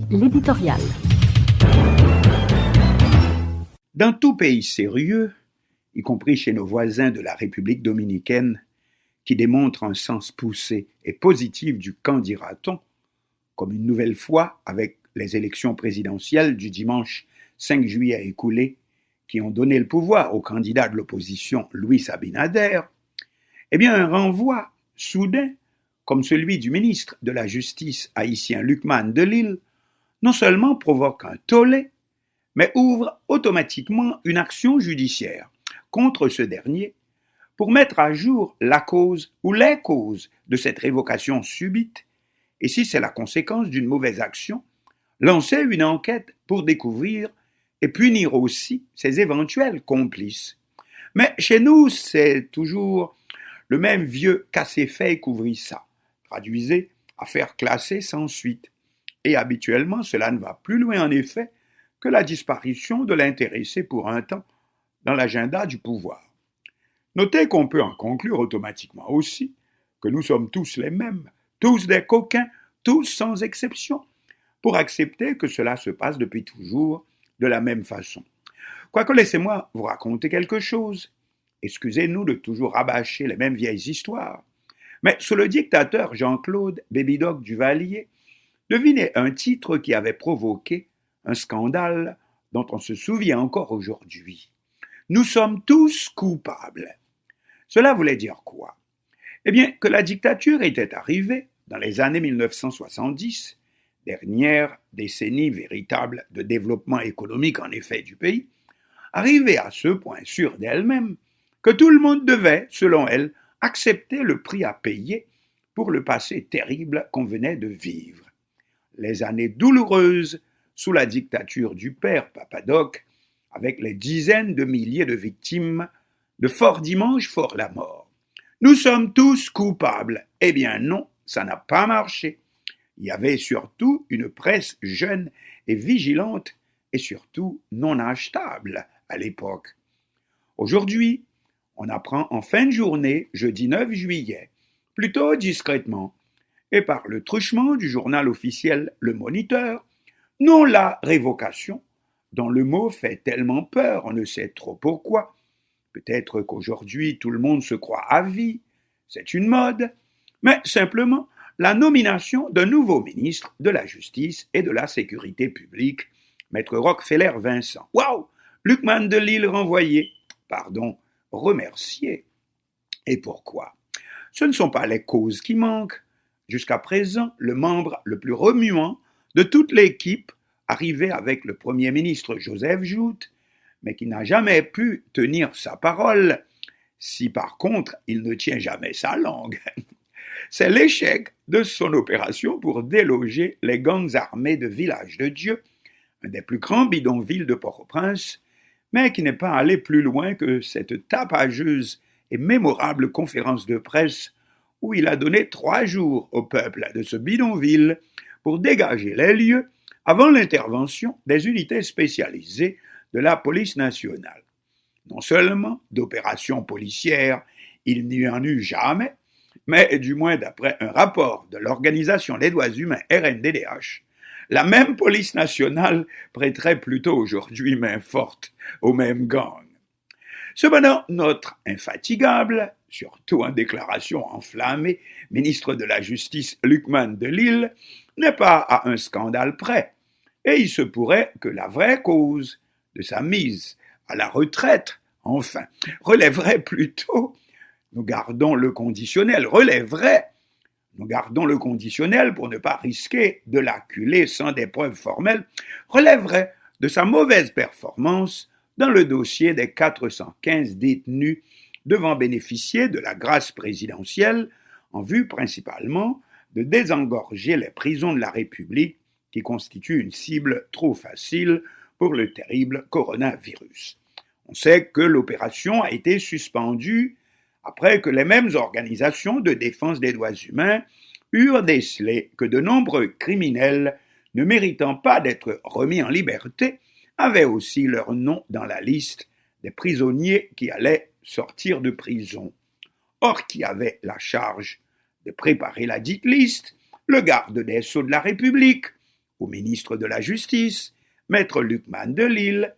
L'éditorial. Dans tout pays sérieux, y compris chez nos voisins de la République dominicaine, qui démontrent un sens poussé et positif du qu'en dira-t-on, comme une nouvelle fois avec les élections présidentielles du dimanche 5 juillet écoulé, qui ont donné le pouvoir au candidat de l'opposition Louis Abinader, eh bien un renvoi soudain, comme celui du ministre de la Justice haïtien Lucman Delille, non seulement provoque un tollé, mais ouvre automatiquement une action judiciaire contre ce dernier pour mettre à jour la cause ou les causes de cette révocation subite, et si c'est la conséquence d'une mauvaise action, lancer une enquête pour découvrir et punir aussi ses éventuels complices. Mais chez nous, c'est toujours le même vieux cassez-fait couvrit ça, traduisez affaire classée sans suite. Et habituellement, cela ne va plus loin en effet que la disparition de l'intéressé pour un temps dans l'agenda du pouvoir. Notez qu'on peut en conclure automatiquement aussi que nous sommes tous les mêmes, tous des coquins, tous sans exception, pour accepter que cela se passe depuis toujours de la même façon. Quoique laissez-moi vous raconter quelque chose. Excusez-nous de toujours rabâcher les mêmes vieilles histoires. Mais sous le dictateur Jean-Claude Babydoc Duvalier, devinez un titre qui avait provoqué un scandale dont on se souvient encore aujourd'hui. Nous sommes tous coupables. Cela voulait dire quoi? Eh bien, que la dictature était arrivée dans les années 1970, dernière décennie véritable de développement économique en effet du pays, arrivée à ce point sûr d'elle-même que tout le monde devait, selon elle, accepter le prix à payer pour le passé terrible qu'on venait de vivre. Les années douloureuses sous la dictature du père Papadoc, avec les dizaines de milliers de victimes de Fort Dimanche, Fort la Mort. Nous sommes tous coupables. Eh bien non, ça n'a pas marché. Il y avait surtout une presse jeune et vigilante et surtout non achetable à l'époque. Aujourd'hui, on apprend en fin de journée, jeudi 9 juillet, plutôt discrètement, et par le truchement du journal officiel Le Moniteur, non la révocation, dont le mot fait tellement peur, on ne sait trop pourquoi. Peut-être qu'aujourd'hui tout le monde se croit à vie, c'est une mode, mais simplement la nomination d'un nouveau ministre de la Justice et de la Sécurité publique, Maître Rockefeller Vincent. Waouh! Lucman Delille renvoyé, remercié. Et pourquoi? Ce ne sont pas les causes qui manquent. Jusqu'à présent, le membre le plus remuant de toute l'équipe arrivé avec le Premier ministre Joseph Joute, mais qui n'a jamais pu tenir sa parole, si par contre il ne tient jamais sa langue. C'est l'échec de son opération pour déloger les gangs armés de Village de Dieu, un des plus grands bidonvilles de Port-au-Prince, mais qui n'est pas allé plus loin que cette tapageuse et mémorable conférence de presse où il a donné 3 jours au peuple de ce bidonville pour dégager les lieux avant l'intervention des unités spécialisées de la police nationale. Non seulement d'opérations policières, il n'y en eut jamais, mais du moins d'après un rapport de l'Organisation des droits humains RNDDH, la même police nationale prêterait plutôt aujourd'hui main forte aux mêmes gangs. Cependant, notre infatigable, surtout en déclaration enflammée, ministre de la Justice Lucman Delille, n'est pas à un scandale près, et il se pourrait que la vraie cause de sa mise à la retraite, enfin, relèverait plutôt, nous gardons le conditionnel pour ne pas risquer de l'acculer sans des preuves formelles, relèverait de sa mauvaise performance dans le dossier des 415 détenus devant bénéficier de la grâce présidentielle en vue principalement de désengorger les prisons de la République qui constituent une cible trop facile pour le terrible coronavirus. On sait que l'opération a été suspendue après que les mêmes organisations de défense des droits humains eurent décelé que de nombreux criminels ne méritant pas d'être remis en liberté avaient aussi leur nom dans la liste des prisonniers qui allaient sortir de prison. Or, qui avait la charge de préparer la dite liste? Le garde des Sceaux de la République, au ministre de la Justice, maître Lucman de Lille.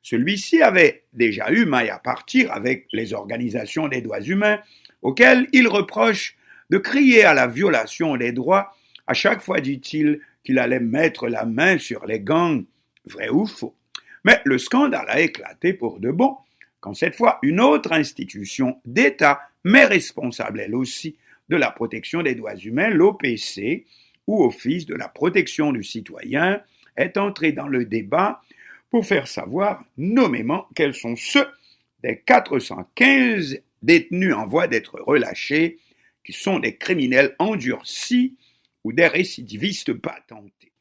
Celui-ci avait déjà eu maille à partir avec les organisations des droits humains, auxquelles il reproche de crier à la violation des droits à chaque fois, dit-il, qu'il allait mettre la main sur les gangs, vrai ou faux. Mais le scandale a éclaté pour de bon, quand cette fois une autre institution d'État, mais responsable elle aussi de la protection des droits humains, l'OPC, ou Office de la protection du citoyen, est entrée dans le débat pour faire savoir nommément quels sont ceux des 415 détenus en voie d'être relâchés, qui sont des criminels endurcis ou des récidivistes patentés.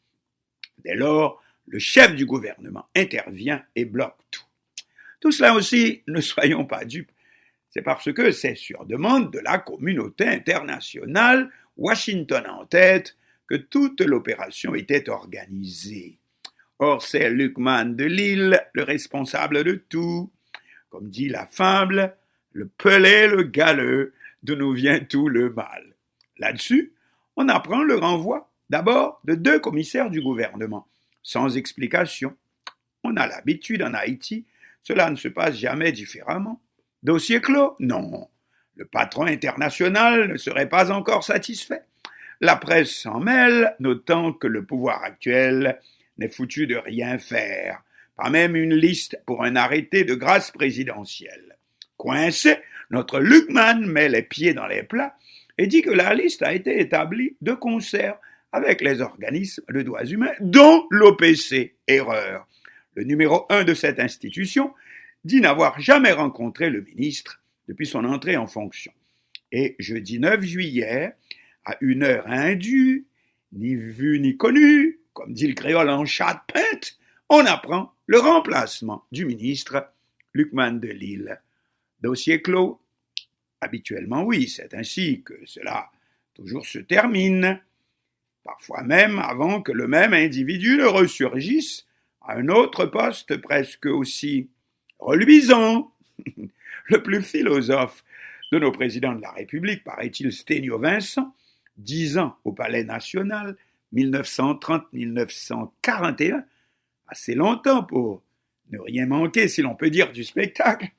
Dès lors, le chef du gouvernement intervient et bloque tout. Tout cela aussi, ne soyons pas dupes, c'est parce que c'est sur demande de la communauté internationale, Washington en tête, que toute l'opération était organisée. Or, c'est Lucman de Lille, le responsable de tout. Comme dit la fable, le pelé, le galeux, d'où nous vient tout le mal. Là-dessus, on apprend le renvoi, d'abord, de 2 commissaires du gouvernement, sans explication. On a l'habitude en Haïti, cela ne se passe jamais différemment. Dossier clos? Non. Le patron international ne serait pas encore satisfait. La presse s'en mêle, notant que le pouvoir actuel n'est foutu de rien faire, pas même une liste pour un arrêté de grâce présidentielle. Coincé, notre Lucman met les pieds dans les plats et dit que la liste a été établie de concert avec les organismes de droits humains, dont l'OPC. Erreur. Le numéro 1 de cette institution dit n'avoir jamais rencontré le ministre depuis son entrée en fonction. Et jeudi 9 juillet, à une heure indue, ni vue ni connue, comme dit le créole en chat peinte, on apprend le remplacement du ministre Lucman de Lille. Dossier clos? Habituellement, oui, c'est ainsi que cela toujours se termine, parfois même avant que le même individu ne ressurgisse à un autre poste presque aussi reluisant. Le plus philosophe de nos présidents de la République, paraît-il Sténio Vincent, 10 ans au Palais National, 1930-1941, assez longtemps pour ne rien manquer, si l'on peut dire, du spectacle.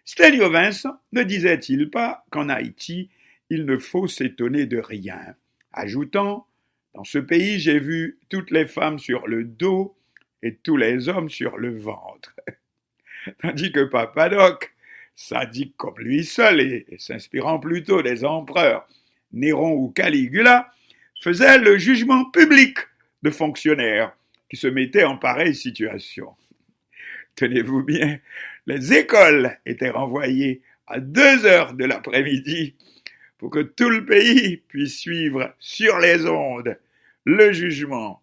Sténio Vincent ne disait-il pas qu'en Haïti, il ne faut s'étonner de rien, ajoutant « Dans ce pays, j'ai vu toutes les femmes sur le dos et tous les hommes sur le ventre. » Tandis que Papadoc, sadique comme lui seul et s'inspirant plutôt des empereurs Néron ou Caligula, faisait le jugement public de fonctionnaires qui se mettaient en pareille situation. Tenez-vous bien, les écoles étaient renvoyées à 2 heures de l'après-midi pour que tout le pays puisse suivre sur les ondes le jugement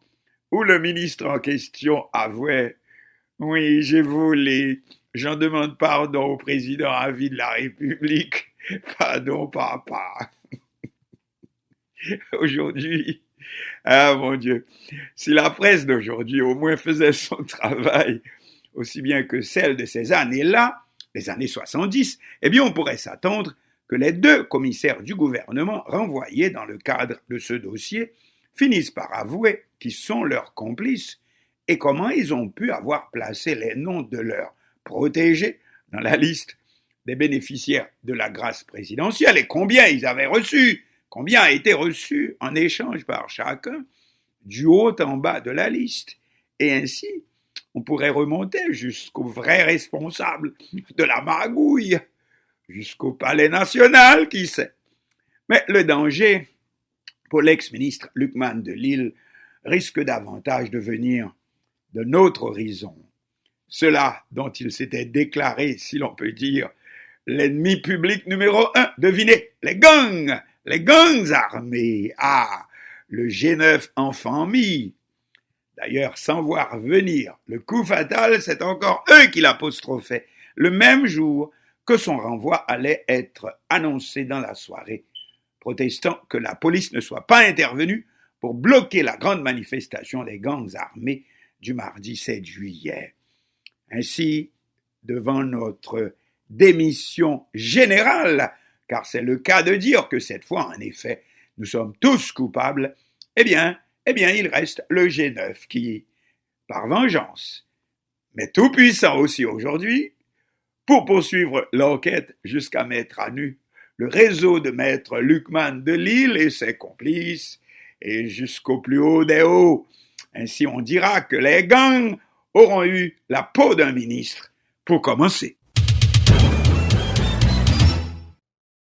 où le ministre en question avouait « Oui, j'ai volé, j'en demande pardon au président à vie de la République, pardon papa. » Aujourd'hui, ah mon Dieu, si la presse d'aujourd'hui au moins faisait son travail aussi bien que celle de ces années-là, les années 70, eh bien on pourrait s'attendre que les 2 commissaires du gouvernement renvoyés dans le cadre de ce dossier finissent par avouer qui sont leurs complices et comment ils ont pu avoir placé les noms de leurs protégés dans la liste des bénéficiaires de la grâce présidentielle et combien ils avaient reçu, combien a été reçu en échange par chacun, du haut en bas de la liste. Et ainsi, on pourrait remonter jusqu'aux vrais responsables de la magouille, jusqu'au Palais National, qui sait. Mais le danger pour l'ex-ministre Lucman de Lille risque davantage de venir de notre horizon. Cela dont il s'était déclaré, si l'on peut dire, l'ennemi public numéro 1, devinez, les gangs armés. Ah, le G9 enfant mis. D'ailleurs, sans voir venir le coup fatal, c'est encore eux qui l'apostrophaient, le même jour que son renvoi allait être annoncé dans la soirée, protestant que la police ne soit pas intervenue pour bloquer la grande manifestation des gangs armés du mardi 7 juillet. Ainsi, devant notre démission générale, car c'est le cas de dire que cette fois, en effet, nous sommes tous coupables, eh bien, eh bien il reste le G9 qui, par vengeance, mais tout puissant aussi aujourd'hui, pour poursuivre l'enquête jusqu'à mettre à nu le réseau de maître Luqman de Lille et ses complices, et jusqu'au plus haut des hauts. Ainsi on dira que les gangs auront eu la peau d'un ministre pour commencer.